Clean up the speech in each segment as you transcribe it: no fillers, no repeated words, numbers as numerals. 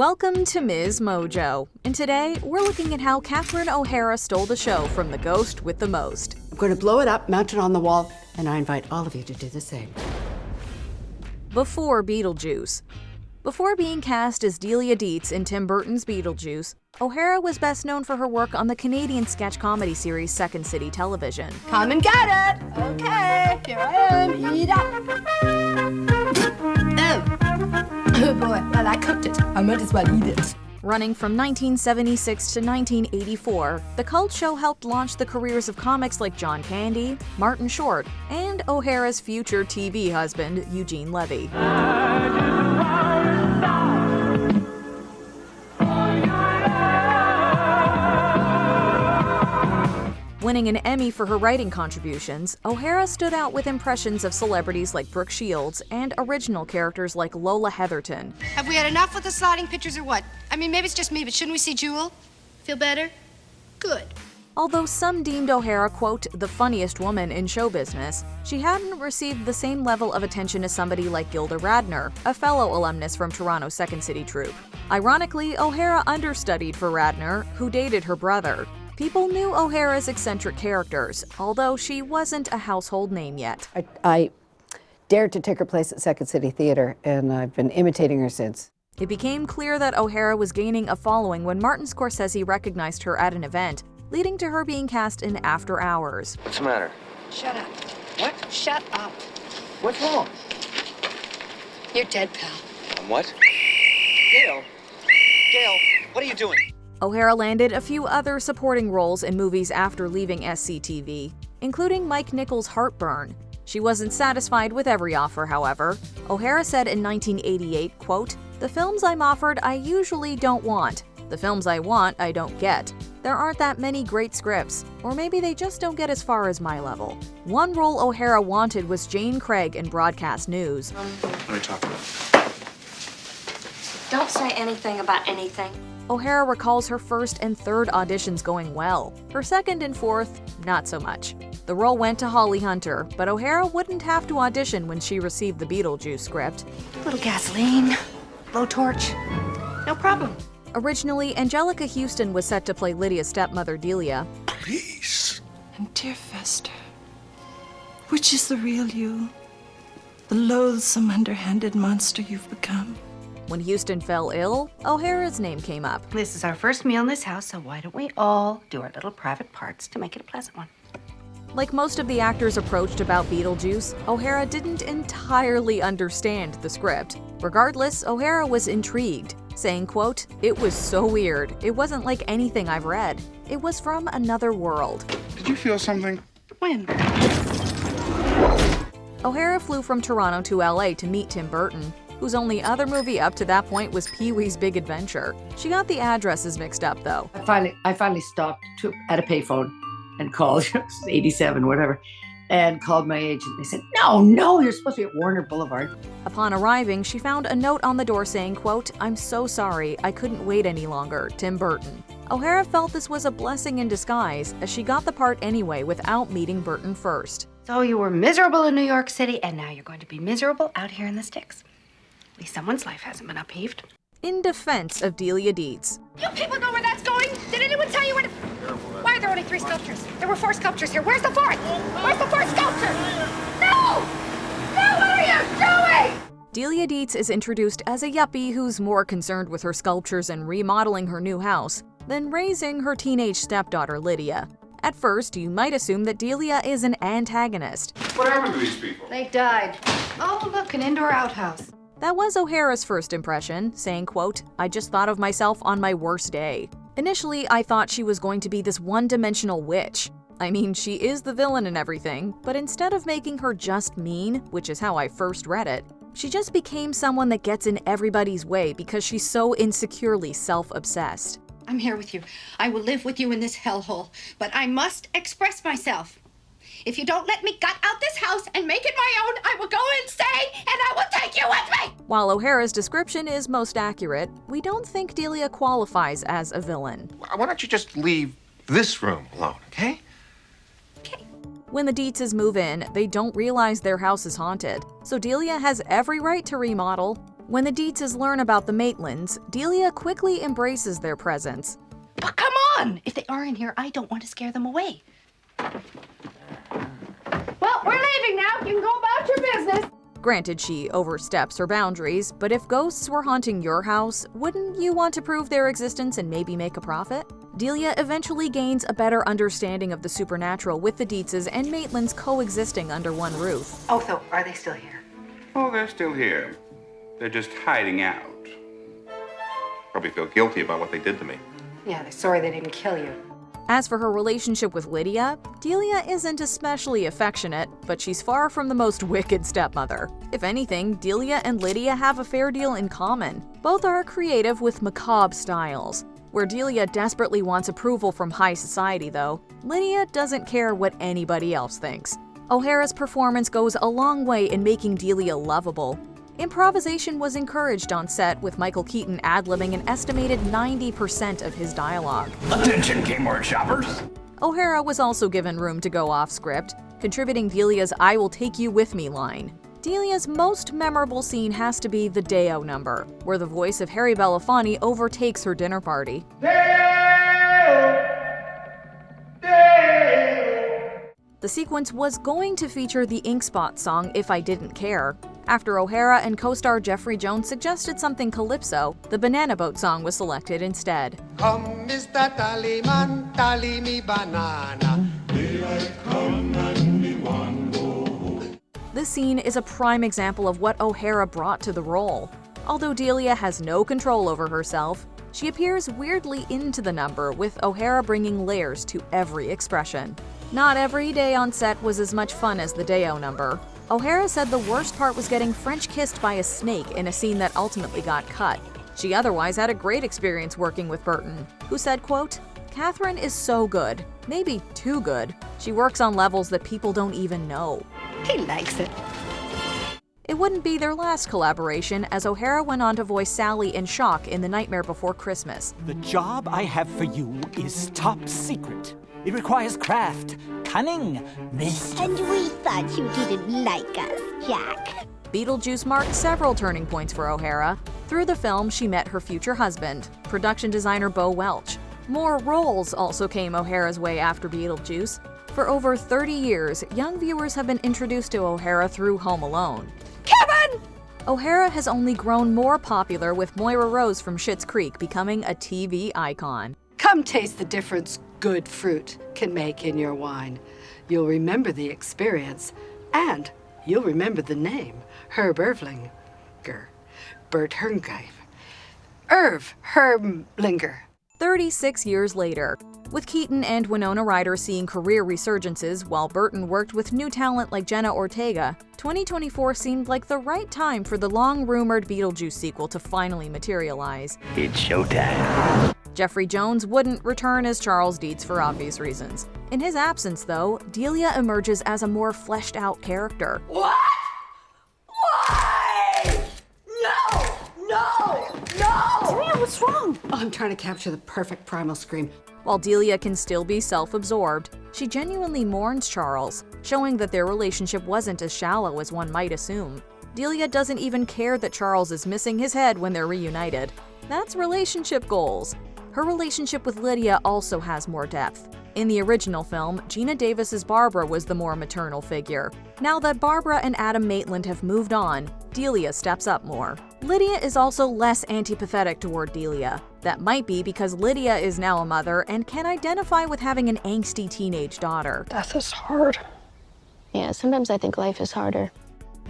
Welcome to MsMojo, and today we're looking at how Catherine O'Hara stole the show from the ghost with the most. I'm going to blow it up, mount it on the wall, and I invite all of you to do the same. Before Beetlejuice. Before being cast as Delia Deetz in Tim Burton's Beetlejuice, O'Hara was best known for her work on the Canadian sketch comedy series Second City Television. Come and get it! Okay, here I am, eat up! Oh boy, well I cooked it. I might as well eat it. Running from 1976 to 1984, the cult show helped launch the careers of comics like John Candy, Martin Short, and O'Hara's future TV husband, Eugene Levy. Winning an Emmy for her writing contributions, O'Hara stood out with impressions of celebrities like Brooke Shields and original characters like Lola Heatherton. Have we had enough with the sliding pictures or what? I mean, maybe it's just me, but shouldn't we see Jewel? Feel better? Good. Although some deemed O'Hara, quote, the funniest woman in show business, she hadn't received the same level of attention as somebody like Gilda Radner, a fellow alumnus from Toronto's Second City troupe. Ironically, O'Hara understudied for Radner, who dated her brother. People knew O'Hara's eccentric characters, although she wasn't a household name yet. I dared to take her place at Second City Theatre, and I've been imitating her since. It became clear that O'Hara was gaining a following when Martin Scorsese recognized her at an event, leading to her being cast in After Hours. What's the matter? Shut up. What? Shut up. What's wrong? You're dead, pal. I'm what? Gail? Gail, what are you doing? O'Hara landed a few other supporting roles in movies after leaving SCTV, including Mike Nichols' Heartburn. She wasn't satisfied with every offer, however. O'Hara said in 1988, quote, "The films I'm offered I usually don't want. The films I want I don't get. There aren't that many great scripts, or maybe they just don't get as far as my level." One role O'Hara wanted was Jane Craig in broadcast news. Let me talk about it. Don't say anything about anything. O'Hara recalls her first and third auditions going well. Her second and fourth, not so much. The role went to Holly Hunter, but O'Hara wouldn't have to audition when she received the Beetlejuice script. A little gasoline, blowtorch, no problem. Originally, Angelica Houston was set to play Lydia's stepmother, Delia. Please. And dear Fester, which is the real you? The loathsome, underhanded monster you've become? When Houston fell ill, O'Hara's name came up. This is our first meal in this house, so why don't we all do our little private parts to make it a pleasant one? Like most of the actors approached about Beetlejuice, O'Hara didn't entirely understand the script. Regardless, O'Hara was intrigued, saying, quote, "It was so weird. It wasn't like anything I've read. It was from another world." Did you feel something? When? O'Hara flew from Toronto to LA to meet Tim Burton, whose only other movie up to that point was Pee-wee's Big Adventure. She got the addresses mixed up, though. I finally stopped at a payphone and called, it was 87, whatever, and called my agent. They said, no, you're supposed to be at Warner Boulevard. Upon arriving, she found a note on the door saying, quote, "I'm so sorry, I couldn't wait any longer, Tim Burton." O'Hara felt this was a blessing in disguise, as she got the part anyway without meeting Burton first. So you were miserable in New York City, and now you're going to be miserable out here in the sticks. At least someone's life hasn't been upheaved. In defense of Delia Deetz. You people know where that's going? Did anyone tell you where to... Why are there only 3 sculptures? There were 4 sculptures here. Where's the 4th? Where's the 4th sculpture? No! No, what are you doing? Delia Deetz is introduced as a yuppie who's more concerned with her sculptures and remodeling her new house than raising her teenage stepdaughter, Lydia. At first, you might assume that Delia is an antagonist. What happened to these people? They died. Oh, look, an indoor outhouse. That was O'Hara's first impression, saying, quote, "I just thought of myself on my worst day. Initially, I thought she was going to be this one-dimensional witch. I mean, she is the villain and everything, but instead of making her just mean, which is how I first read it, she just became someone that gets in everybody's way because she's so insecurely self-obsessed." I'm here with you. I will live with you in this hellhole, but I must express myself. If you don't let me gut out this house and make it my own, I will go insane and I will take you with me! While O'Hara's description is most accurate, we don't think Delia qualifies as a villain. Why don't you just leave this room alone, okay? Okay. When the Deetzes move in, they don't realize their house is haunted, so Delia has every right to remodel. When the Deetzes learn about the Maitlands, Delia quickly embraces their presence. But come on! If they are in here, I don't want to scare them away. Well, we're leaving now. You can go about your business. Granted, she oversteps her boundaries, but if ghosts were haunting your house, wouldn't you want to prove their existence and maybe make a profit? Delia eventually gains a better understanding of the supernatural with the Deetzes and Maitlands coexisting under one roof. Oh, so are they still here? Oh, they're still here. They're just hiding out. Probably feel guilty about what they did to me. Yeah, they're sorry they didn't kill you. As for her relationship with Lydia, Delia isn't especially affectionate, but she's far from the most wicked stepmother. If anything, Delia and Lydia have a fair deal in common. Both are creative with macabre styles. Where Delia desperately wants approval from high society, though, Lydia doesn't care what anybody else thinks. O'Hara's performance goes a long way in making Delia lovable. Improvisation was encouraged on set, with Michael Keaton ad-libbing an estimated 90% of his dialogue. Attention, keyboard shoppers! O'Hara was also given room to go off-script, contributing Delia's "I will take you with me" line. Delia's most memorable scene has to be the Deo number, where the voice of Harry Belafonte overtakes her dinner party. The sequence was going to feature the Ink Spot song "If I Didn't Care." After O'Hara and co-star Jeffrey Jones suggested something calypso, the Banana Boat song was selected instead. Come, Mr. Tallyman, tally me banana. Daylight come and me one go home. This scene is a prime example of what O'Hara brought to the role. Although Delia has no control over herself, she appears weirdly into the number, with O'Hara bringing layers to every expression. Not every day on set was as much fun as the Deo number. O'Hara said the worst part was getting French kissed by a snake in a scene that ultimately got cut. She otherwise had a great experience working with Burton, who said, quote, "Catherine is so good, maybe too good. She works on levels that people don't even know." He likes it. It wouldn't be their last collaboration, as O'Hara went on to voice Sally in Shock in The Nightmare Before Christmas. The job I have for you is top secret. It requires craft, cunning, mystery. And we thought you didn't like us, Jack. Beetlejuice marked several turning points for O'Hara. Through the film, she met her future husband, production designer Bo Welch. More roles also came O'Hara's way after Beetlejuice. For over 30 years, young viewers have been introduced to O'Hara through Home Alone. Kevin! O'Hara has only grown more popular, with Moira Rose from Schitt's Creek becoming a TV icon. Come taste the difference good fruit can make in your wine. You'll remember the experience, and you'll remember the name, Herb Ervlinger. Bert Herngreif. Irv Herblinger. 36 years later, with Keaton and Winona Ryder seeing career resurgences while Burton worked with new talent like Jenna Ortega, 2024 seemed like the right time for the long-rumored Beetlejuice sequel to finally materialize. It's showtime. Jeffrey Jones wouldn't return as Charles Deetz for obvious reasons. In his absence, though, Delia emerges as a more fleshed-out character. What? Why? No! No! No! Delia, what's wrong? Oh, I'm trying to capture the perfect primal scream. While Delia can still be self-absorbed, she genuinely mourns Charles, showing that their relationship wasn't as shallow as one might assume. Delia doesn't even care that Charles is missing his head when they're reunited. That's relationship goals. Her relationship with Lydia also has more depth. In the original film, Gina Davis's Barbara was the more maternal figure. Now that Barbara and Adam Maitland have moved on, Delia steps up more. Lydia is also less antipathetic toward Delia. That might be because Lydia is now a mother and can identify with having an angsty teenage daughter. Death is hard. Yeah, sometimes I think life is harder.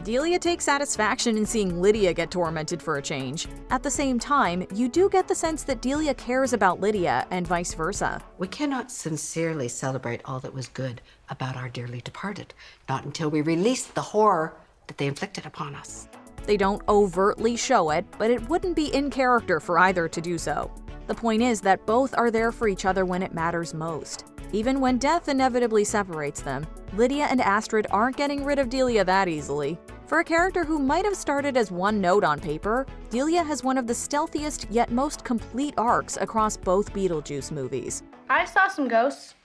Delia takes satisfaction in seeing Lydia get tormented for a change. At the same time, you do get the sense that Delia cares about Lydia and vice versa. We cannot sincerely celebrate all that was good about our dearly departed, not until we release the horror that they inflicted upon us. They don't overtly show it, but it wouldn't be in character for either to do so. The point is that both are there for each other when it matters most. Even when death inevitably separates them, Lydia and Astrid aren't getting rid of Delia that easily. For a character who might have started as one note on paper, Delia has one of the stealthiest yet most complete arcs across both Beetlejuice movies. I saw some ghosts.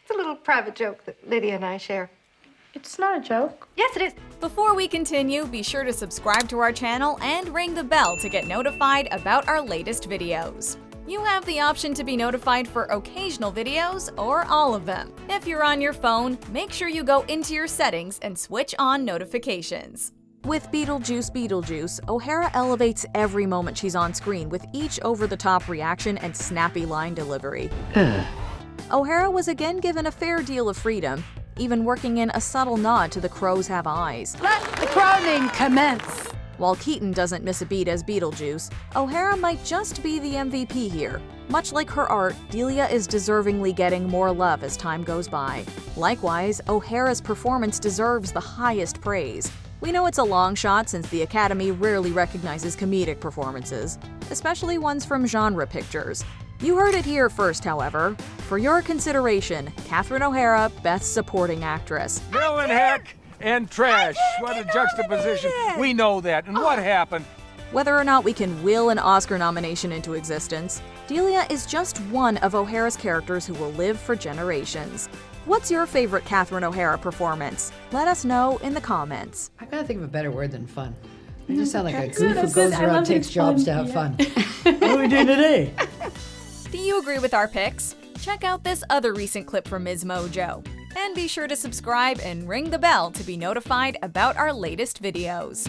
It's a little private joke that Lydia and I share. It's not a joke. Yes, it is. Before we continue, be sure to subscribe to our channel and ring the bell to get notified about our latest videos. You have the option to be notified for occasional videos or all of them. If you're on your phone, make sure you go into your settings and switch on notifications. With Beetlejuice, O'Hara elevates every moment she's on screen with each over-the-top reaction and snappy line delivery. O'Hara was again given a fair deal of freedom, even working in a subtle nod to The Crows Have Eyes. Let the crowning commence! While Keaton doesn't miss a beat as Beetlejuice, O'Hara might just be the MVP here. Much like her art, Delia is deservingly getting more love as time goes by. Likewise, O'Hara's performance deserves the highest praise. We know it's a long shot since the Academy rarely recognizes comedic performances, especially ones from genre pictures. You heard it here first, however. For your consideration, Catherine O'Hara, Best Supporting Actress. Villain heck and trash. What a juxtaposition. We know that. And what happened? Whether or not we can will an Oscar nomination into existence, Delia is just one of O'Hara's characters who will live for generations. What's your favorite Catherine O'Hara performance? Let us know in the comments. I gotta think of a better word than fun. I just sound like a goof who goes around and takes jobs to have fun. What are we doing today? Do you agree with our picks? Check out this other recent clip from MsMojo. And be sure to subscribe and ring the bell to be notified about our latest videos.